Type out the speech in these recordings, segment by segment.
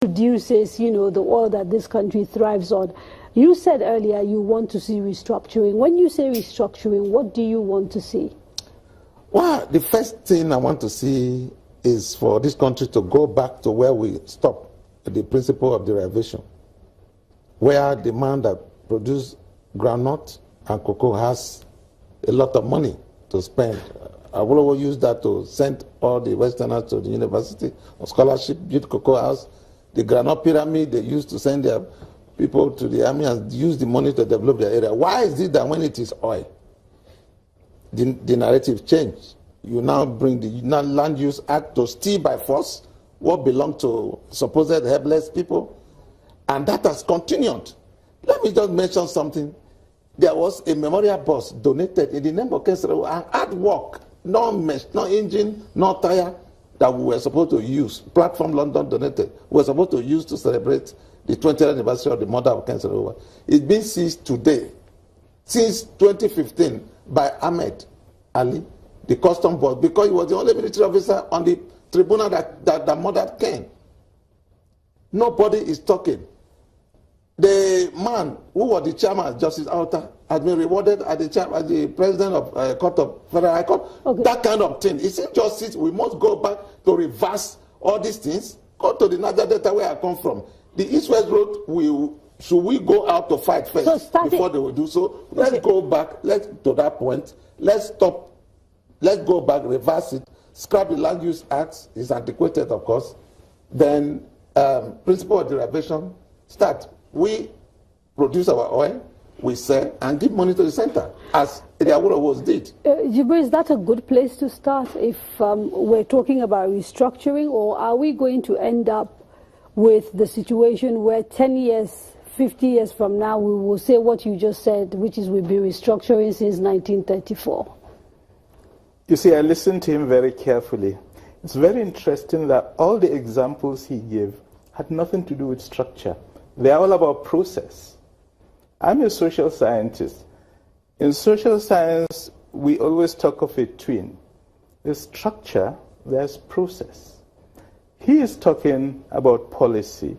produces, you know, the oil that this country thrives on. You said earlier you want to see restructuring. When you say restructuring, what do you want to see? Well, the first thing I want to see is for this country to go back to where we stopped, the principle of derivation, where the man that produces groundnut and cocoa has a lot of money to spend. I will use that to send all the Westerners to the university on scholarship, build cocoa house. The groundnut pyramid, they used to send their people to the army and use the money to develop their area. Why is it that when it is oil, the narrative changed? You now bring the Land Use Act to steal by force what belonged to supposed helpless people, and that has continued. Let me just mention something. There was a memorial bus donated in the name of Kesero, and artwork, no mesh, no engine, no tire, that we were supposed to use. Platform London donated. We were supposed to use to celebrate the 20th anniversary of the murder of Kesero. It's been seized today, since 2015, by Ahmed Ali, the custom boss, because he was the only military officer on the tribunal that murdered Ken. Nobody is talking. The man who was the chairman, Justice Alta, has been rewarded as the president of Court of Federal High Court. Okay. That kind of thing. It's injustice. We must go back to reverse all these things. Go to the Niger Delta where I come from. The East-West Road, should we go out to fight first before they will do so? Let's go back. Let's to that point. Let's stop. Let's go back, reverse it. Scrap the Land Use Act. It's antiquated, of course. Then principle of derivation, start. We produce our oil, we sell, and give money to the center, as the Awólọ́wọ̀ did. Jibril, is that a good place to start if we're talking about restructuring, or are we going to end up with the situation where 10 years, 50 years from now, we will say what you just said, which is we've been restructuring since 1934? You see, I listened to him very carefully. It's very interesting that all the examples he gave had nothing to do with structure. They are all about process. I'm a social scientist. In social science, we always talk of a twin. There's structure, there's process. He is talking about policy.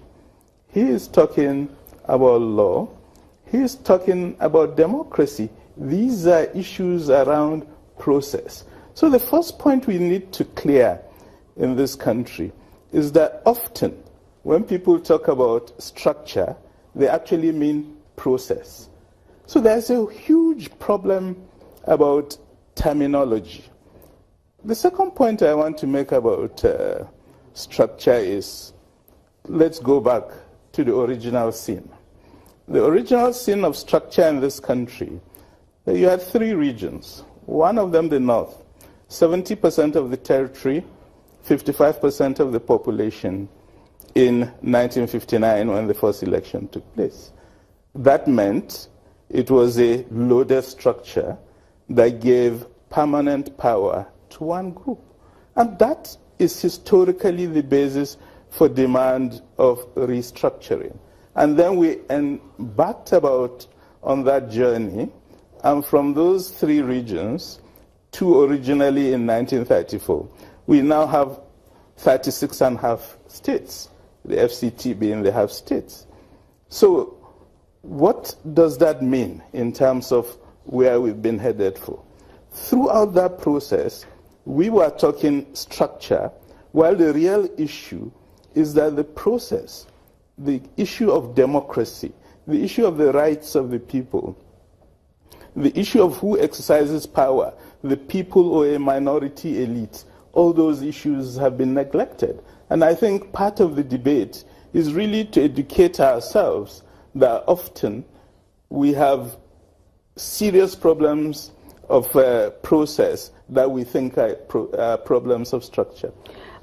He is talking about law. He is talking about democracy. These are issues around process. So the first point we need to clear in this country is that often when people talk about structure, they actually mean process. So there's a huge problem about terminology. The second point I want to make about structure is, let's go back to the original sin. The original sin of structure in this country, you had three regions. One of them, the north, 70% of the territory, 55% of the population, in 1959 when the first election took place. That meant it was a loaded structure that gave permanent power to one group. And that is historically the basis for demand of restructuring. And then we embarked on that journey, and from those three regions, two originally in 1934, we now have 36 and a half states. The FCT being the half states. So what does that mean in terms of where we've been headed for? Throughout that process, we were talking structure, while the real issue is that the process, the issue of democracy, the issue of the rights of the people, the issue of who exercises power, the people or a minority elite, all those issues have been neglected. And I think part of the debate is really to educate ourselves that often we have serious problems of process that we think are problems of structure.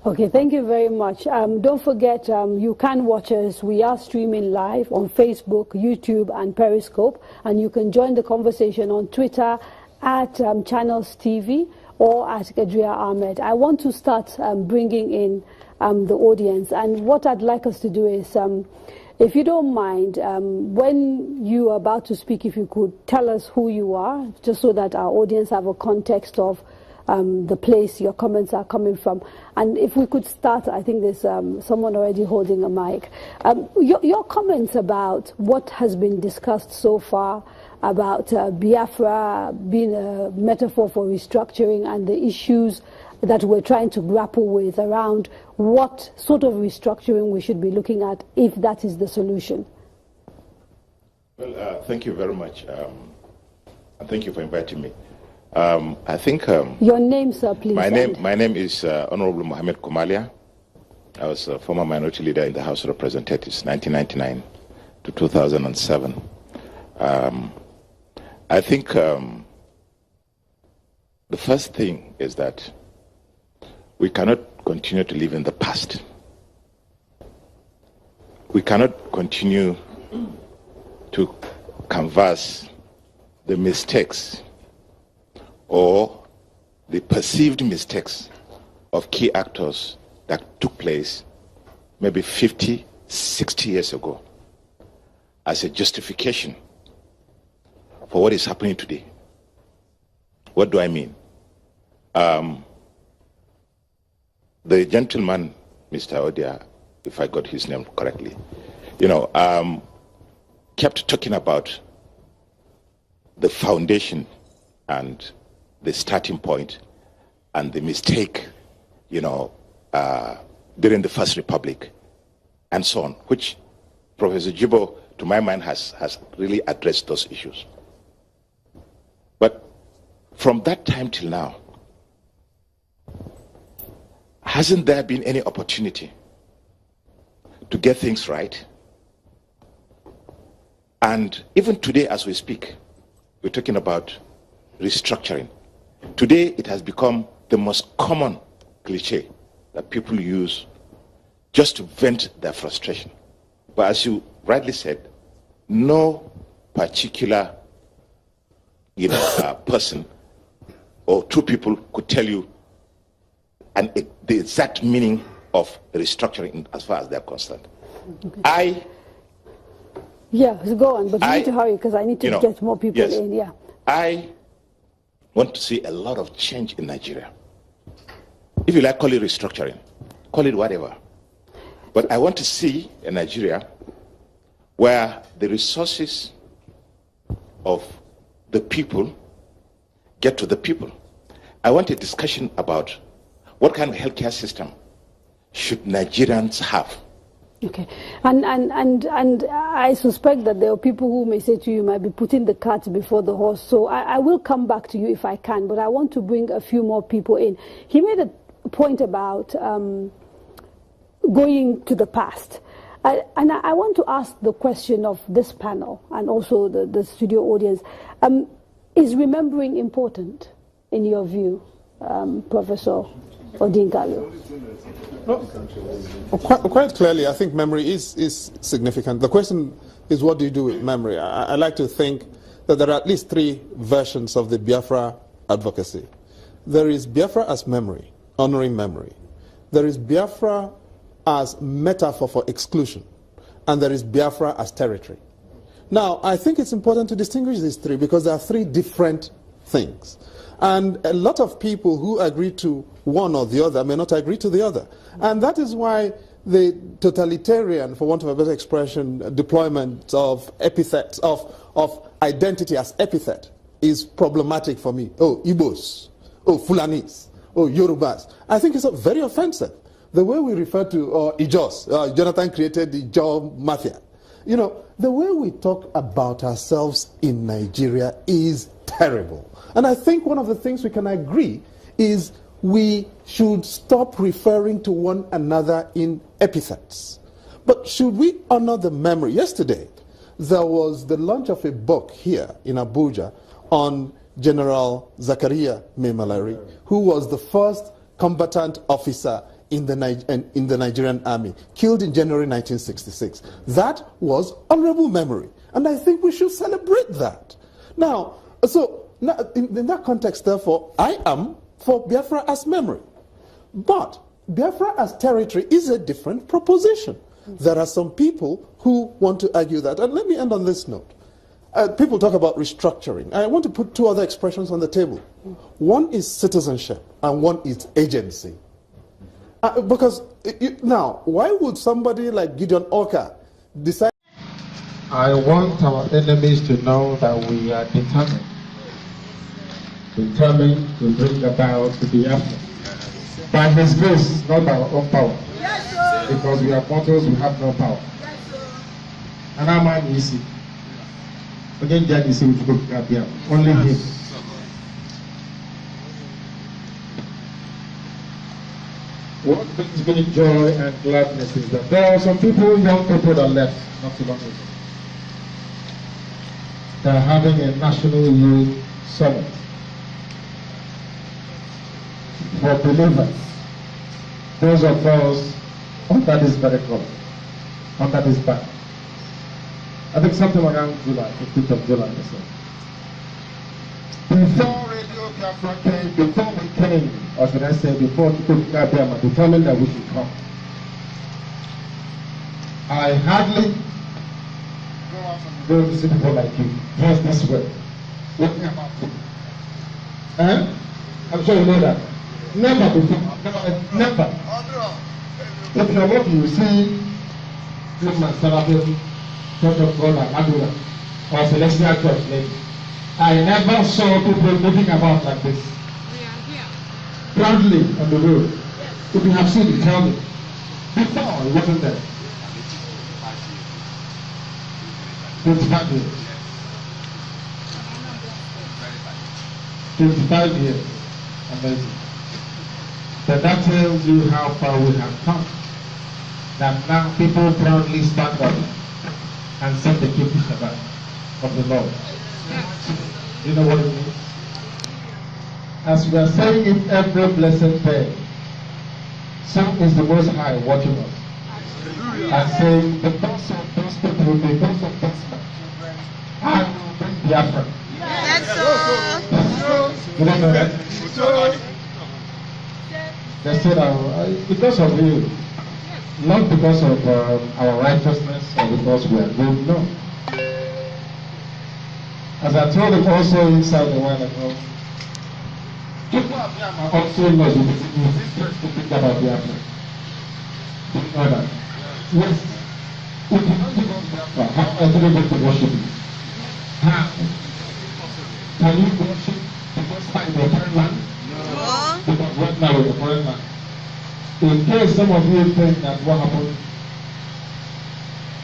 Okay, thank you very much. Don't forget, you can watch us. We are streaming live on Facebook, YouTube, and Periscope. And you can join the conversation on Twitter at Channels TV or at Kedria Ahmed. I want to start bringing in the audience. And what I'd like us to do is, if you don't mind, when you are about to speak, if you could tell us who you are, just so that our audience have a context of the place your comments are coming from. And if we could start, I think there's someone already holding a mic. Your comments about what has been discussed so far about Biafra being a metaphor for restructuring and the issues that we're trying to grapple with around what sort of restructuring we should be looking at if that is the solution. Well, thank you very much. And thank you for inviting me. I think... your name, sir, please. My name is Honorable Mohammed Kumalia. I was a former minority leader in the House of Representatives, 1999 to 2007. I think the first thing is that we cannot continue to live in the past. We cannot continue to canvass the mistakes or the perceived mistakes of key actors that took place maybe 50, 60 years ago as a justification for what is happening today. What do I mean? The gentleman, Mr. Odia, if I got his name correctly, kept talking about the foundation and the starting point and the mistake, during the First Republic and so on, which Professor Jibo, to my mind, has really addressed those issues. But from that time till now, hasn't there been any opportunity to get things right? And even today, as we speak, we're talking about restructuring. Today, it has become the most common cliche that people use just to vent their frustration. But as you rightly said, no particular person or two people could tell you the exact meaning of restructuring as far as they're concerned. Okay. Go on, but you need to hurry because I need to get more people in. Yeah. I want to see a lot of change in Nigeria. If you like, call it restructuring, call it whatever. But I want to see a Nigeria where the resources of the people get to the people. I want a discussion about what kind of healthcare system should Nigerians have. Okay, and I suspect that there are people who may say to you, might be putting the cart before the horse. So I will come back to you if I can, but I want to bring a few more people in. He made a point about going to the past. And I want to ask the question of this panel and also the studio audience. Is remembering important in your view, Professor Odingayo? Well, quite clearly, I think memory is significant. The question is, what do you do with memory? I like to think that there are at least three versions of the Biafra advocacy. There is Biafra as memory, honoring memory. There is Biafra as metaphor for exclusion. And there is Biafra as territory. Now, I think it's important to distinguish these three because there are three different things. And a lot of people who agree to one or the other may not agree to the other. And that is why the totalitarian, for want of a better expression, deployment of epithets, of identity as epithet is problematic for me. Oh, Igbos. Oh, Fulanis. Oh, Yorubas. I think it's very offensive. The way we refer to Ijos, Jonathan created the Ijo Mafia. The way we talk about ourselves in Nigeria is terrible. And I think one of the things we can agree is we should stop referring to one another in epithets. But should we honor the memory? Yesterday, there was the launch of a book here in Abuja on General Zakaria Memalari, who was the first combatant officer in the Nigerian army, killed in January 1966. That was honorable memory. And I think we should celebrate that. Now, in that context, therefore, I am for Biafra as memory. But Biafra as territory is a different proposition. There are some people who want to argue that. And let me end on this note. people talk about restructuring. I want to put two other expressions on the table. One is citizenship, and one is agency. Because now, why would somebody like Gideon Orka decide? I want our enemies to know that we are determined to bring about the Biafra. By His grace, not by our own power. Because we are mortals, we have no power. And our man is it. Again, that is only Him. What brings me joy and gladness is that there are some people, young people that left not too long ago. They are having a national youth summit for believers. Those of us under this very color, under this banner. I think something around July, 15th of July. Before Radio Biafra came, before we came, or should I say, before Biafra determined that we should come, I hardly go out and go to see people like you, dressed this way, walking about food. I'm sure you know that. Never before, never. If you're walking, you see this man celebrating Church of God and Adula, or Celestial Church maybe. I never saw people moving about like this. Proudly on the road. If you have seen it, tell me. Before, it wasn't there. 25 years. 25 years. Amazing. But that tells you how far we have come. That now people proudly stand up and sing the Kiddush Shabbat of the Lord. You know what it means? As we are saying it every blessed day, so is the Most High watching us. And saying, because of those people, because of this children, I will bring Biafra. You don't know that? They said, because of you. Not because of our righteousness or because we are good, no. As I told him also inside the while ago, people of Biafra also know you first to think about Biafra. Do you know that? Yes. If you don't think about Biafra, how are you going to worship it? How? Can you worship the first time in a foreign land? No. Because right now we're in a foreign land. In case some of you think that what happened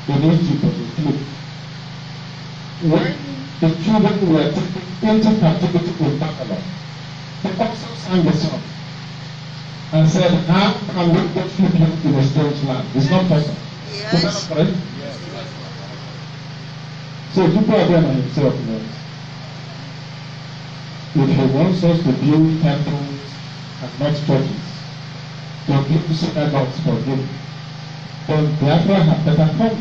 in Egypt was a fluke, when the children were taken into captivity in Babylon, they also sang the song and said, how can we get people in a strange land? It's not possible. Yes. Is that correct? Yes. So people are there himself knows. If he wants us to build temples and not churches, to give synagogues for him, then Biafra had better come.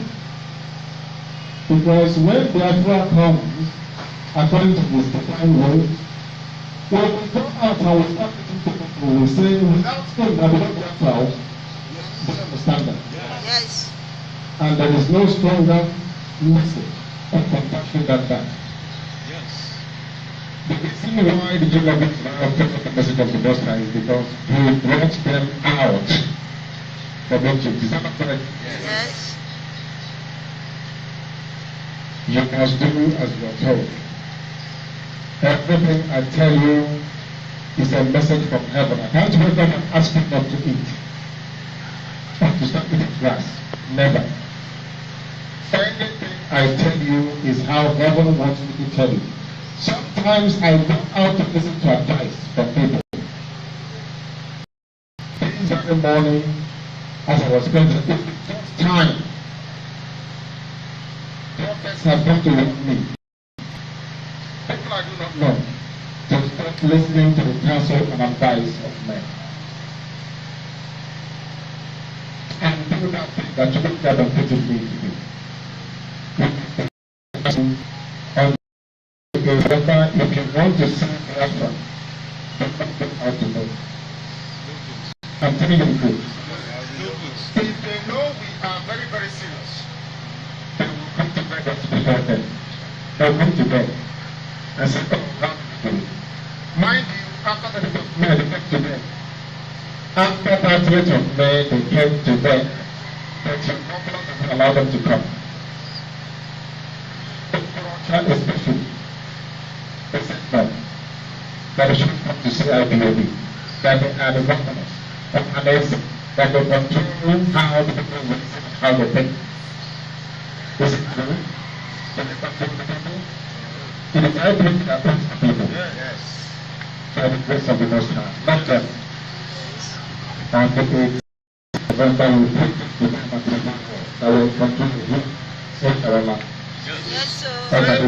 Because when Biafra comes, according to his divine will, when we go out and we start meeting people, we say, without him, I will not Biafra out. Do you understand that? Yes. And there is no stronger message of compassion than that. Yes. The reason why the children of Israel picked up the message of the Most High is because He brought them out from Egypt. Is that not correct? Yes. You must do as you are told. Everything I tell you is a message from heaven. I can't wake up and ask you not to eat. Or to start eating grass. Never. Anything I tell you is how heaven wants me to tell you. Sometimes I go out to listen to advice from people. This very morning, as I was going to the first time, prophets have come to me. People I do not know, to start listening to the counsel and advice of men. And do that thing that you have invited me to do. If you want to see Biafra, don't know how to know. I'm telling you the truth. If they know we are very, very serious, they will come together to prepare them. they'll come to bed and say, oh, God, mind you, after the rate of men, they came to bed. After that rate of men, they came to bed, but your government doesn't allow them to come. Especially, they said no, that they shouldn't come to see IPOB, that they are the governors of Malaysia, that they control how the people will see how they think. Is it true? That they control the people? It is IPOB that owns the people. Yes. By the grace of the Most High, not them. On the 8th November, we will put the name of the people that will continue to save our land. Yes, sir. Yes.